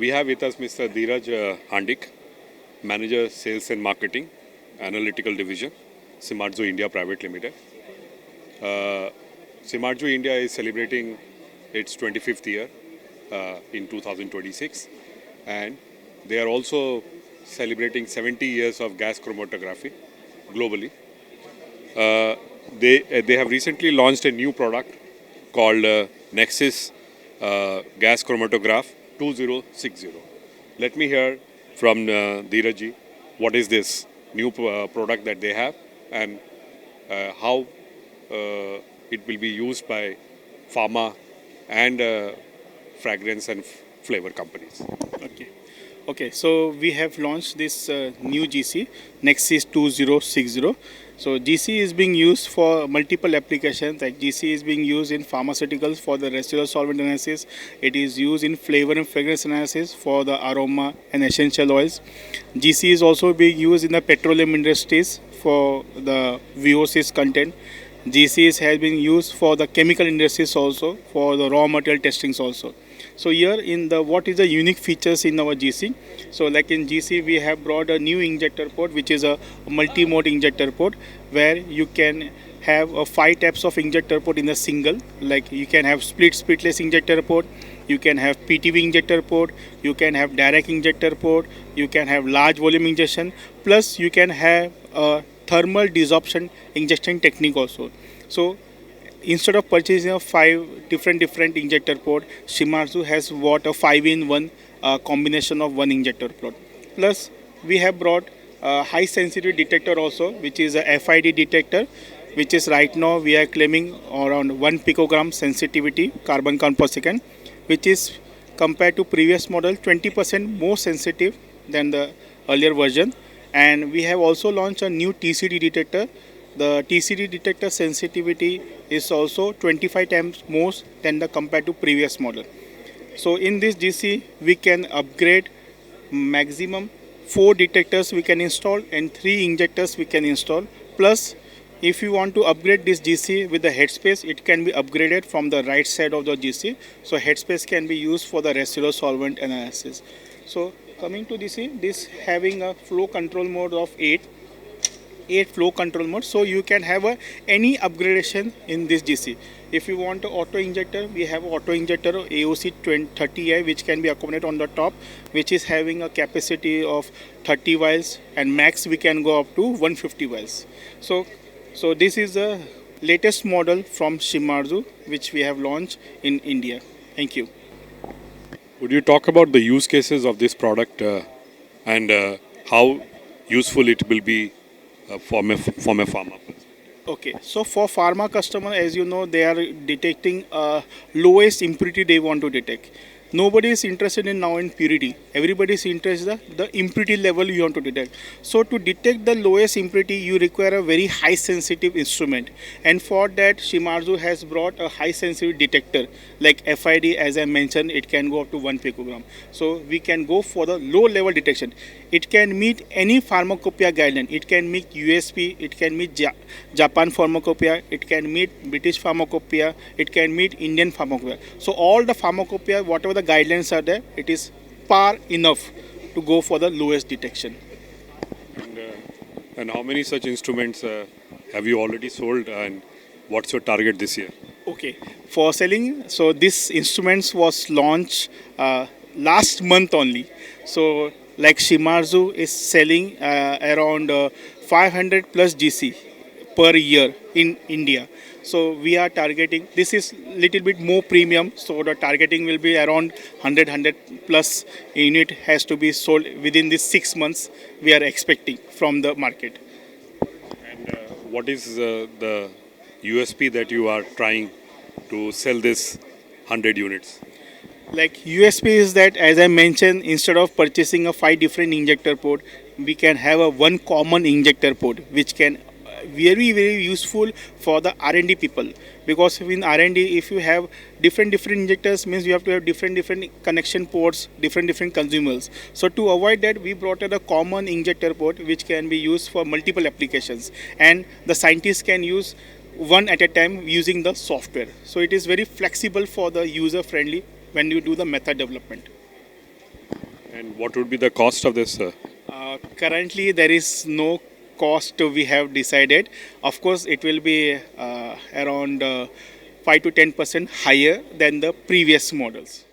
We have with us Mr. Dheeraj Handik, Manager Sales and Marketing, Analytical Division, Shimadzu India Private Limited. Shimadzu India is celebrating its 25th year in 2026, and they are also celebrating 70 years of gas chromatography globally. They have recently launched a new product called Nexus Gas Chromatograph 2060. Let me hear from Dheeraj what is this new product that they have and how it will be used by pharma and fragrance and flavor companies. Okay, so we have launched this new GC, Nexus 2060. So GC is being used for multiple applications. Like GC is being used in pharmaceuticals for the residual solvent analysis. It is used in flavor and fragrance analysis for the aroma and essential oils. GC is also being used in the petroleum industries for the VOCs content. GCs has been used for the chemical industries also, for the raw material testings also. So here in the what is the unique features in our GC? So like in GC we have brought a new injector port, which is a multi-mode injector port, where you can have 5 types of injector port in a single. Like you can have splitless injector port, you can have PTV injector port, you can have direct injector port, you can have large volume injection, plus you can have a thermal desorption injection technique also. So instead of purchasing a 5 different injector port, Shimadzu has bought a 5-in-1 combination of one injector port. Plus we have brought a high sensitivity detector also, which is a FID detector, which is right now we are claiming around 1 picogram sensitivity carbon count per second, which is compared to previous model 20% more sensitive than the earlier version. And we have also launched a new TCD detector. The TCD detector sensitivity is also 25 times more than the compared to previous model. So in this GC we can upgrade maximum 4 detectors we can install and 3 injectors we can install. Plus if you want to upgrade this GC with the headspace, it can be upgraded from the right side of the GC. So headspace can be used for the residual solvent analysis. So coming to this having a flow control mode of 8 flow control mode, so you can have any upgradation in this GC. If you want auto injector, we have auto injector AOC 30i, which can be accommodated on the top, which is having a capacity of 30 vials, and max we can go up to 150 vials. So this is the latest model from Shimadzu, which we have launched in India. Thank you. Would you talk about the use cases of this product and how useful it will be from a pharma? Okay, so for pharma customer, as you know, they are detecting lowest impurity they want to detect. Nobody is interested in now in purity. Everybody is interested in the impurity level you want to detect. So to detect the lowest impurity, you require a very high sensitive instrument. And for that, Shimadzu has brought a high sensitive detector. Like FID, as I mentioned, it can go up to 1 picogram. So we can go for the low level detection. It can meet any pharmacopoeia guideline. It can meet USP, it can meet Japan pharmacopoeia, it can meet British pharmacopoeia, it can meet Indian pharmacopoeia. So all the pharmacopoeia, whatever the guidelines are there, it is far enough to go for the lowest detection. And how many such instruments have you already sold, and what's your target this year? Okay, for selling, so this instruments was launched last month only. So like Shimadzu is selling around 500 plus GC per year in India. So we are targeting, this is little bit more premium, so the targeting will be around 100 plus unit has to be sold within this 6 months we are expecting from the market. And what is the USP that you are trying to sell this 100 units? Like USP is that, as I mentioned, instead of purchasing a 5 different injector port, we can have a one common injector port, which can very useful for the R&D people. Because in R&D, if you have different injectors, means you have to have different connection ports, different consumers. So to avoid that, we brought a common injector port which can be used for multiple applications, and the scientists can use one at a time using the software. So it is very flexible for the user friendly when you do the method development. And what would be the cost of this? Currently, there is no cost we have decided. Of course, it will be around 5 to 10% higher than the previous models.